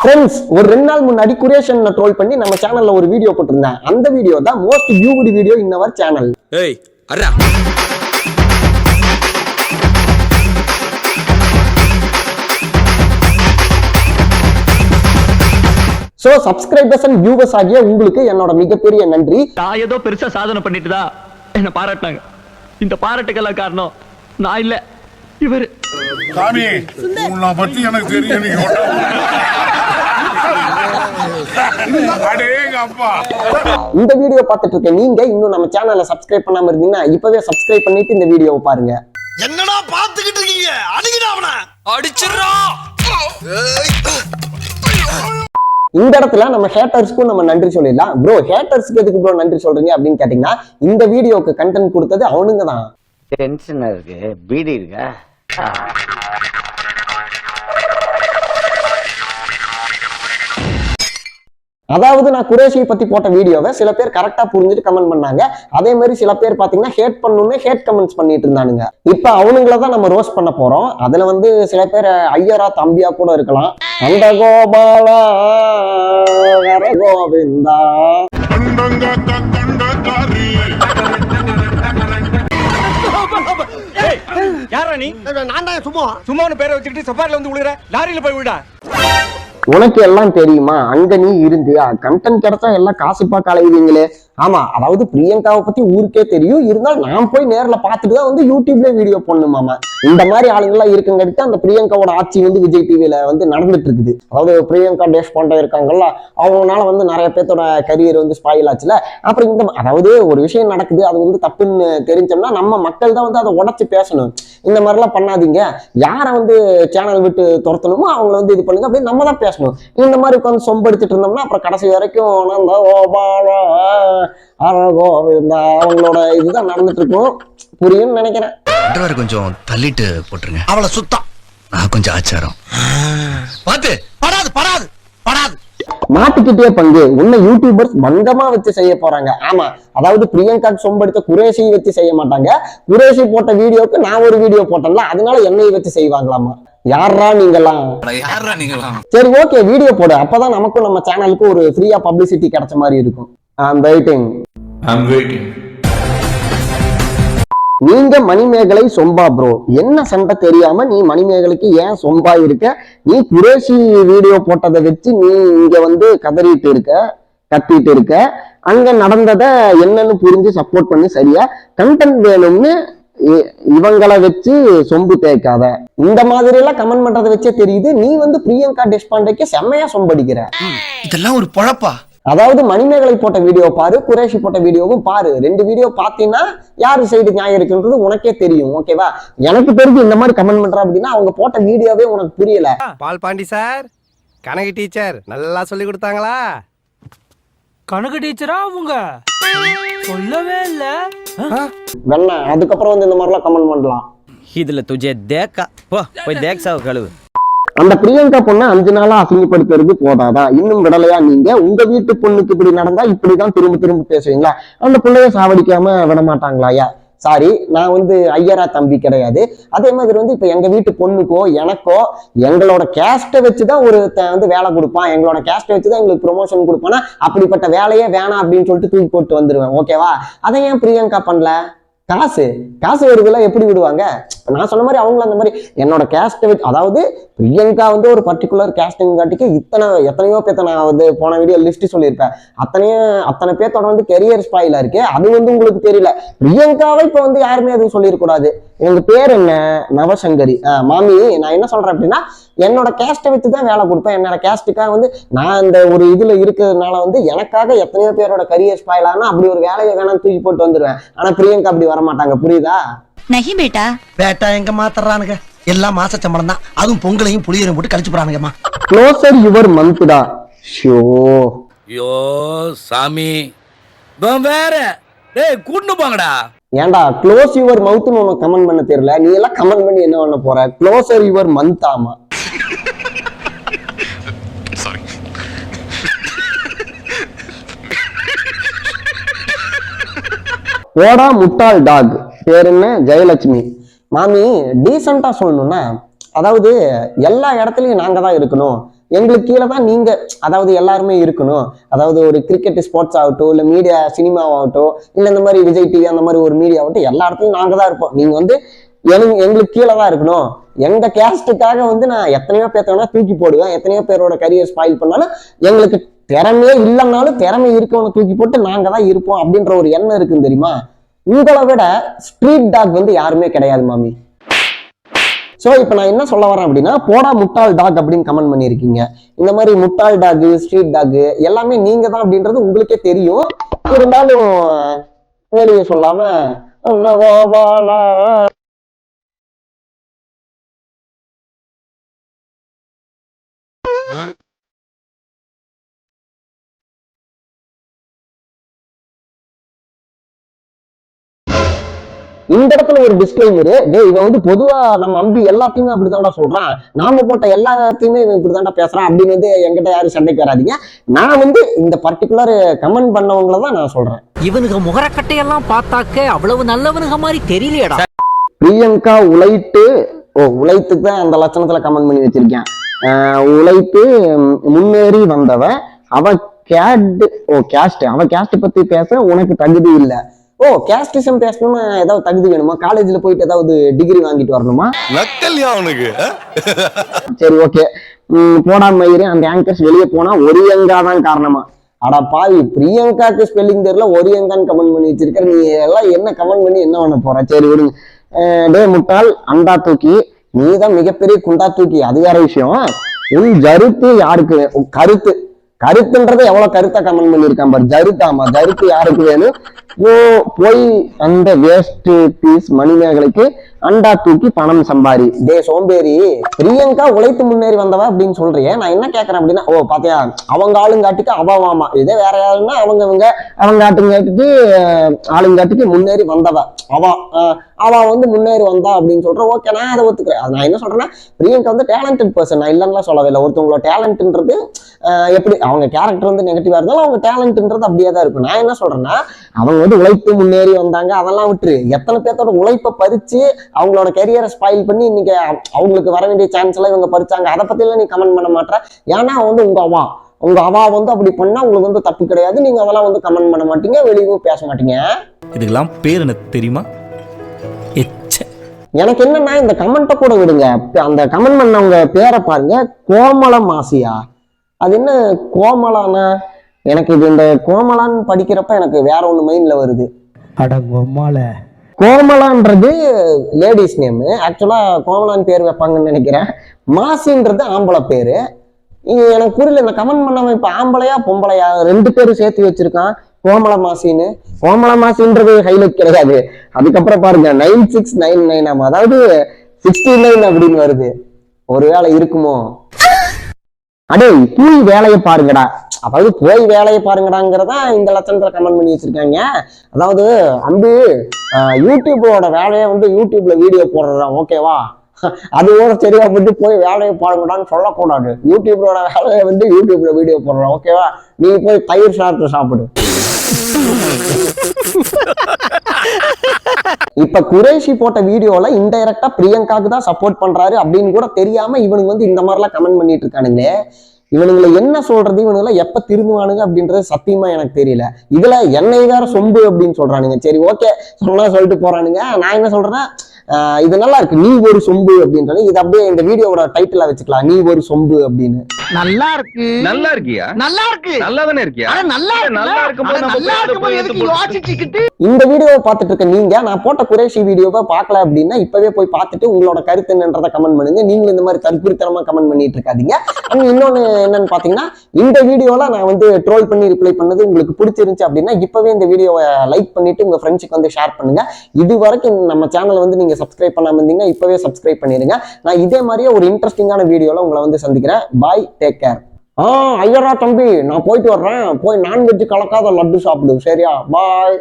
Friends, ஒரு 2 நாள் முன்னாடி குரேஷன் ட்ரோல் பண்ணி நம்ம சேனல்ல ஒரு வீடியோ போட்டிருந்தேன். அந்த வீடியோ தான் most viewed video in our channel. ஏய் அரா சோ சப்ஸ்கிரைபர்ஸ் அண்ட் வியூவர்ஸ் ஆகிய உங்களுக்கு என்னோட மிகப்பெரிய நன்றி. நான் ஏதோ பெருசா சாதனை பண்ணிட்டு தான் என்ன பாராட்டினாங்க. இந்த பாராட்டுக்கெல்லாம் காரணம் நான் இல்ல, இவரு. சாமி, உன்னை பத்தி எனக்கு தெரியும். இந்த வீடியோ பார்த்துட்டு இருக்க நீங்க இன்னும் நம்ம சேனலை சப்ஸ்கிரைப் பண்ணாம இருந்தீங்கன்னா இப்பவே சப்ஸ்கிரைப் பண்ணிட்டு இந்த வீடியோவை பாருங்க. என்னடா பாத்துக்கிட்டு இருக்கீங்க? அடிங்கடா அவனை, அடிச்சிரா. இந்த இடத்துல நம்ம ஹேட்டர்ஸ்க்கும் நம்ம நன்றி சொல்லிடலாம். ப்ரோ, ஹேட்டர்ஸ்க்கு எதுக்கு ப்ரோ நன்றி சொல்றீங்க அப்படின்னு கேட்டீங்கன்னா, இந்த வீடியோக்கு கண்டென்ட் கொடுத்தது அவனுங்க தான். டென்ஷனா இருக்கு, பீடி இருக்கா? அதாவது நான் குரேஷியை பத்தி போட்ட வீடியோவை சில பேர் கரெக்டா புரிஞ்சுட்டு கமெண்ட் பண்ணாங்க. அதே மாதிரி சில பேர் பாத்தீங்கன்னா ஹேட் பண்ணணும்னு ஹேட் கமெண்ட்ஸ் பண்ணிட்டு இருந்தானுங்க. இப்ப அவனுங்கள தான் நம்ம ரோஸ்ட் பண்ண போறோம். அதுல வந்து சில பேர் ஐயரா தம்பியா கூட இருக்கலாம். அந்த கோபாலா கோவிந்தா யாரா நீ? நான் தான் சும்மா பேரை வச்சுக்கிட்டு சஃபாரில வந்து விழுற, லாரியில போய் விடா. உனக்கு எல்லாம் தெரியுமா? அங்க நீ இருந்து கண்டென்ட் கிடைச்சா எல்லாம் காசுப்பா கலைவீங்களே. ஆமா, அதாவது பிரியங்காவை பத்தி ஊருக்கே தெரியும். இருந்தாலும் நான் போய் நேர்ல பாத்துட்டு தான் வந்து யூடியூப்ல வீடியோ பண்ணுமாமா. இந்த மாதிரி ஆளுங்கெல்லாம் இருக்குங்கிறது அந்த பிரியங்காவோட ஆட்சி வந்து விஜய் டிவில வந்து நடந்துட்டு இருக்குது. அதாவது பிரியங்கா தேஷ்பாண்டே இருக்காங்கல்ல, அவங்களால வந்து நிறைய பேர்த்தோட கரியர் வந்து ஸ்பாயில் ஆச்சுல. அப்புறம் இந்த அதாவது ஒரு விஷயம் நடக்குது, அது வந்து தப்புன்னு தெரிஞ்சோம்னா நம்ம மக்கள் தான் வந்து அதை உடச்சு பேசணும். இந்த மாதிரிலாம் பண்ணாதீங்க, யாரை வந்து சேனல் விட்டு துரத்தணுமோ அவங்கள வந்து இது பண்ணுங்க அப்படின்னு நம்ம தான் பேசணும். இந்த மாதிரி உட்காந்து சொம்படுத்திட்டு இருந்தோம்னா அப்புறம் கடைசி வரைக்கும் அவங்களோட இதுதான் நடந்துட்டு இருக்கும். புரியும்னு நினைக்கிறேன். கொஞ்சம் தள்ளிட்டு போட்டுருங்க. அவளை சுத்தம் நான் கொஞ்சம் ஆச்சாரம் பார்த்து படாது படாது படாது. மாட்டுக்கிட்டே பங்கு உன்னை யூடியூபர்ஸ் பங்கமா வச்சு செய்ய போறாங்க. ஆமா, அதாவது பிரியங்கா சொம்படுத்த குரேஷி வச்சு செய்ய மாட்டாங்க. குரேஷி போட்ட வீடியோக்கு நான் ஒரு வீடியோ போட்டேன்ல, அதனால என்னை வச்சு செய்வாங்களாமா. யாரா நீங்களாம்? சரி, ஓகே, வீடியோ போடு. அப்பதான் நமக்கும் நம்ம சேனலுக்கு ஒரு ஃப்ரீயா பப்ளிசிட்டி கிடைச்ச மாதிரி இருக்கும். I'm waiting. நீங்க மணிமேகலை சொம்பா ப்ரோ, என்ன சண்டை தெரியாம நீ மணிமேகலைக்கு ஏன் சொம்பா இருக்க? நீ குரேஷி வீடியோ போட்டதை வச்சு நீ இங்க வந்து கத்திட்டு இருக்க. அங்க நடந்ததை என்னன்னு புரிஞ்சு சப்போர்ட் பண்ணி சரியா கண்டென்ட் வேணும்னு இவங்களை வச்சு சொம்பு தேய்க்காத. இந்த மாதிரி எல்லாம் கமெண்ட் பண்றதை வச்சே தெரியுது நீ வந்து பிரியங்கா தேஷ்பாண்டேக்கு செம்மையா சொம்படிக்கிற. இதெல்லாம் ஒரு பொழப்பா? அதாவது மணிமேகலை போட்ட வீடியோ பாரு, குரேஷி போட்ட வீடியோவும் பாரு. 2 வீடியோ பாத்தீங்கன்னா யாரு சைடு நியாயம் இருக்குன்றது உனக்கே தெரியும். ஓகேவா? எனக்கு தெரிஞ்சு இந்த மாதிரி கமெண்ட் பண்ற அப்படின்னா அவங்க போட்ட வீடியோவே உனக்கு புரியல. பால் பாண்டி சார், கணக்கு டீச்சர் நல்லா சொல்லி கொடுத்தாங்களா? கணக்கு டீச்சரா அவங்க? சொல்லவே இல்ல. வேணா அதுக்கப்புறம் வந்து இந்த மாதிரிலாம் கமெண்ட் பண்ணலாம். இதுல துஜே தேக்கா போய் தேக்ஸாவை கழுவு. அந்த பிரியங்கா பொண்ணை 5 நாளா அசிங்கப்படுத்துறது போதாதா? இன்னும் விடலையா நீங்க? உங்க வீட்டு பொண்ணுக்கு இப்படி நடந்தா இப்படிதான் திரும்ப பேசுவீங்களா? அந்த பிள்ளைய சாவடிக்காம விட மாட்டாங்களாயா? சாரி, நான் வந்து ஐயரா தம்பி கிடையாது. அதே மாதிரி வந்து இப்ப எங்க வீட்டு பொண்ணுக்கோ எனக்கோ எங்களோட கேஸ்ட்டை வச்சுதான் ஒரு வந்து வேலை கொடுப்பான், எங்களோட கேஸ்ட்டை வச்சுதான் எங்களுக்கு ப்ரொமோஷன் கொடுப்பானா, அப்படிப்பட்ட வேலையே வேணாம் அப்படின்னு சொல்லிட்டு தூக்கி போட்டு வந்துருவேன். ஓகேவா? அதை ஏன் பிரியங்கா பண்ணல? காசு வருதுல, எப்படி விடுவாங்க? நான் சொன்ன மாதிரி அவங்களும் அந்த மாதிரி என்னோட கேஸ்ட்டை வச்சு, அதாவது பிரியங்கா வந்து ஒரு பர்டிகுலர் கேஸ்டிங் காட்டிக்கு எத்தனையோ பேத்த நான் வந்து போன வீடியோ லிஸ்ட் சொல்லியிருப்பேன். அத்தனை பேர்த்தோட வந்து கெரியர் ஸ்பாயிலா இருக்கு. அது வந்து உங்களுக்கு தெரியல. பிரியங்காவை இப்ப வந்து யாருமே அதுவும் சொல்லியிருக்கூடாது. எங்க பேர் என்ன? நவசங்கரி. மாமி, நான் என்ன சொல்றேன் அப்படின்னா, என்னோட கேஸ்ட்டை வச்சுதான் வேலை கொடுப்பேன். என்னோட கேஸ்டுக்காக வந்து நான் இந்த ஒரு இதுல இருக்கிறதுனால வந்து எனக்காக எத்தனையோ பேரோட கரியர் ஸ்பாயில் ஆனா அப்படி ஒரு வேலையை வேணாம் தூக்கி போட்டு வந்துருவேன். ஆனா பிரியங்கா அப்படி வர மாட்டாங்க. புரியுதா? நஹி பேட்டா. பேட்டா எங்க மாத்தறானுங்க? எல்லாம் மாச சம்பளம் தான். அதுவும் பொங்கலையும் புளியரையும் போட்டு கழிச்சு போறானுங்கம்மா. க்ளோசர் யுவர் மந்த்டா. ஷோ ஐயோ சாமி, வேற டேய் கூட்டு போங்கடா. ஏன்டா க்ளோஸ் யுவர் மவுத்னு உனக்கு கமெண்ட் பண்ண தெரியல? நீ எல்லாம் கமெண்ட் பண்ணி என்ன பண்ண போற? Closer your mouth. ஆமா, ஓடா முட்டாள் டாக். பேர் என்ன? ஜெயலட்சுமி. மாமி, டீசெண்டா சொல்லணும்னா, அதாவது எல்லா இடத்துலயும் நாங்க தான் இருக்கணும், எங்களுக்கு கீழே தான் நீங்க, அதாவது எல்லாருமே இருக்கணும். அதாவது ஒரு கிரிக்கெட் ஸ்போர்ட்ஸ் ஆகட்டும், இல்ல மீடியா சினிமாவாகட்டும், இல்ல இந்த மாதிரி விஜய் டிவி அந்த மாதிரி ஒரு மீடியா ஆகட்டும், எல்லா இடத்துலயும் நாங்க தான் இருப்போம். நீங்க வந்து எங்களுக்கு கீழே தான் இருக்கணும். எங்க கேஸ்டுக்காக வந்து நான் எத்தனையோ பேர்த்தவனா தூக்கி போடுவேன், எத்தனையோ பேரோட கரியர் ஸ்பாயில் பண்ணாலும் எங்களுக்கு திறமையே இல்லைன்னாலும் திறமை இருக்கவனை தூக்கி போட்டு நாங்க தான் இருப்போம் அப்படின்ற ஒரு எண்ணம் இருக்குன்னு தெரியுமா? உங்களை விட ஸ்ட்ரீட் டாக் வந்து யாருமே கிடையாது மாமி. ஸோ இப்போ நான் என்ன சொல்ல வரேன் அப்படின்னா, போடா முட்டாள் டாக் அப்படின்னு கமெண்ட் பண்ணியிருக்கீங்க. இந்த மாதிரி முட்டாள் டாக், ஸ்ட்ரீட் டாக் எல்லாமே நீங்க தான் அப்படின்றது உங்களுக்கே தெரியும். இருந்தாலும் வெளியே சொல்லாம இந்த இடத்துல ஒரு டிஸ்க்ளைமர், இவன் வந்து பொதுவா நம்ம அம்பி எல்லாத்தையுமே அப்படித்தான்டா சொல்றான், நாம போட்ட எல்லாத்தையுமே இவன் இப்படித்தான்டா பேசுறான் அப்படின்னு வந்து என்கிட்ட யாரும் சண்டைக்கு வராதீங்க. நான் வந்து இந்த பர்டிகுலர் கமெண்ட் பண்ணவங்கள தான் நான் சொல்றேன். இவனுக்கு முகரக்கட்டையெல்லாம் பார்த்தாக்க அவ்வளவு நல்லவனுங்க மாதிரி தெரியலையடா. பிரியங்கா உழைத்துக்கு தான் அந்த லட்சணத்துல கமெண்ட் பண்ணி வச்சிருக்கேன். உழைத்து முன்னேறி வந்தவ, அவ கேஸ்ட் பத்தி பேச உனக்கு தகுதி இல்லை. கேஸ்டிசம் பேசணும்னு ஏதாவது தகுதி வேணுமா? காலேஜ்ல போயிட்டு ஏதாவது டிகிரி வாங்கிட்டு வரணுமா? சரி, ஓகே, போடாம இரு. அந்த ஆங்கர்ஸ் வெளியே போனா ஒரியங்கா தான் காரணமா? அடா பாவி, பிரியங்காக்கு ஸ்பெல்லிங் தெரியல, ஒரியங்கான்னு கமெண்ட் பண்ணி வச்சிருக்க. நீ எல்லாம் என்ன கமெண்ட் பண்ணி என்ன பண்ண போற? சரி விடுங்க. டே முட்டாள் அண்டா தூக்கி, நீ தான் மிகப்பெரிய குண்டா தூக்கி, அது வேற விஷயம். உன் ஜருத்து யாருக்கு? கருத்துன்றது எவ்வளவு கருத்தா கமெண்ட் பண்ணிருக்கான் பாரு. ஜருத்தாமா, ஜருத்து யாருக்கு வேணும்? போய் அந்த வேஸ்ட் பீஸ் மணிமேகலைக்கு அண்டா தூக்கி பணம் சம்பாரி. டே சோம்பேறி, பிரியங்கா உழைத்து முன்னேறி வந்தவா அப்படின்னு சொல்றியே, நான் என்ன கேட்கறேன் அப்படின்னா, பாத்தியா, அவங்க ஆளுங்காட்டுக்கு அவமாமா, இதே வேற யாருன்னா அவங்க ஆட்டுங்காட்டுக்கு ஆளுங்காட்டுக்கு முன்னேறி வந்தவ அவ வந்து முன்னேறி வந்தா அப்படின்னு சொல்றேன். ஓகே, நான் அதை ஒத்துக்கிறேன். நான் என்ன சொல்றேன்னா, பிரியங்கா வந்து டேலண்டட் பர்சன், நான் இல்லைன்னா சொல்லவே இல்லை. ஒருத்தவங்களோட டேலண்ட்ன்றது எப்படி அவங்க கேரக்டர் வந்து நெகட்டிவா இருந்தாலும் அவங்க டேலண்ட்ன்றது அப்படியே தான் இருக்கும். நான் என்ன சொல்றேன்னா, அவங்க வந்து உழைப்பு முன்னேறி வந்தாங்க, அதெல்லாம் விட்டுரு. எத்தனை பேர்த்தோட உழைப்பை பறிச்சு அவங்களோட கெரியரை ஸ்பாயில் பண்ணி இன்னைக்கு அவங்களுக்கு வர வேண்டிய சான்ஸ் எல்லாம் இவங்க பறிச்சாங்க. அதை பத்தி எல்லாம் நீ கமெண்ட் பண்ண மாட்டேற. ஏன்னா வந்து உங்க அவா வந்து அப்படி பண்ணா உங்களுக்கு வந்து தப்பு கிடையாது. நீங்க அதெல்லாம் வந்து கமெண்ட் பண்ண மாட்டீங்க, வெளியும் பேச மாட்டீங்க. இதுக்கெல்லாம் பேர் என்ன தெரியுமா? எனக்கு என்னன்னா, இந்த கமெண்ட்டை கூட விடுங்க, அந்த கமெண்ட் பண்ணவங்க பேரை பாருங்க, கோமலம் ஆசியா. அது என்ன கோமலானா? எனக்கு இது இந்த கோமலான்னு படிக்கிறப்ப எனக்கு வேற ஒண்ணு மைண்ட்ல வருது. கோமலான்றது லேடிஸ் நேம். ஆக்சுவலா கோமலான்னு பேர் வைப்பாங்கன்னு நினைக்கிறேன். மாசின்றது ஆம்பளை பேரு. எனக்கு புரியல, இந்த கமெண்ட் பண்ணவன் இப்ப ஆம்பளையா பொம்பளையா ரெண்டு பேரும் சேர்த்து வச்சிருக்கான் கோமல மாசின்னு. கோமல மாசின்றது ஹைலைட் கிடையாது. அதுக்கப்புறம் பாருங்க 9699, அதாவது 69 அப்படின்னு வருது. ஒருவேளை இருக்குமோ? அடே போய் வேலையை பாருங்கடா, அதாவது போய் வேலையை பாருங்கடாங்கிறதா இந்த லட்சணத்துல கமெண்ட் பண்ணி வச்சிருக்காங்க. அதாவது அம்பு யூடியூபோட வேலையை வந்து யூடியூப்ல வீடியோ போடுறான், ஓகேவா? அதுவோட சரியா வந்து போய் வேலையை பாருங்கடான்னு சொல்லக்கூடாது. யூடியூபோட வேலையை வந்து யூடியூப்ல வீடியோ போடுறான், ஓகேவா? நீ போய் தயிர் சாப்பிடு. இப்ப குரேஷி போட்ட வீடியோல இன்டைரக்டா பிரியங்காக்கு தான் சப்போர்ட் பண்றாரு அப்படின்னு கூட தெரியாம இவனுக்கு வந்து இந்த மாதிரிலாம் கமெண்ட் பண்ணிட்டு இருக்கானுங்களே. இவனுங்களை என்ன சொல்றது, இவனுங்களை எப்ப திருந்துவானுங்க அப்படின்றது சத்தியமா எனக்கு தெரியல. இதுல என்னை வேற சொம்பு அப்படின்னு சொல்றானுங்க. சரி, ஓகே, சொன்னா சொல்லிட்டு போறானுங்க. நான் என்ன சொல்றேன்னா, இது நல்லா இருக்கு, நீ ஒரு சொம்பு அப்படின்றது. இது அப்படியே இந்த வீடியோவோட டைட்டிலா வச்சுக்கலாம், நீ ஒரு சொம்பு அப்படின்னு. நல்லா இருக்கு. நல்லா இருக்கியா? நல்லா இருக்கு. நல்லா தானே இருக்கியா? நல்லா இருக்கும்போது யோசிச்சுக்கிட்டு இந்த வீடியோவை பார்த்துட்டு இருக்க நீங்க, நான் போட்ட குரேஷி வீடியோவை பார்க்கல அப்படின்னா இப்பவே போய் பார்த்துட்டு உங்களோட கருத்து என்னன்றதை கமெண்ட் பண்ணுங்க. நீங்களும் இந்த மாதிரி கருப்புத்தனமா கமெண்ட் பண்ணிட்டு இருக்காதீங்க. இன்னொன்னு என்னன்னு பாத்தீங்கன்னா, இந்த வீடியோல நான் வந்து ட்ரோல் பண்ணி ரிப்ளை பண்ணது உங்களுக்கு பிடிச்சிருந்துச்சு அப்படின்னா இப்பவே இந்த வீடியோவை லைக் பண்ணிட்டு உங்க ஃப்ரெண்ட்ஸுக்கு வந்து ஷேர் பண்ணுங்க. இது வரைக்கும் நம்ம சேனலை வந்து நீங்க சப்ஸ்கிரைப் பண்ணாம இருந்தீங்கன்னா இப்பவே சப்ஸ்கிரைப் பண்ணிருங்க. நான் இதே மாதிரியே ஒரு இன்ட்ரெஸ்டிங்கான வீடியோல உங்களை வந்து சந்திக்கிறேன். பாய், டேக் கேர். ஐயரா தம்பி, நான் போயிட்டு வர்றேன். போய் நான்வெஜ் கலக்காத லட்டு சாப்பிடு, சரியா? பாய்.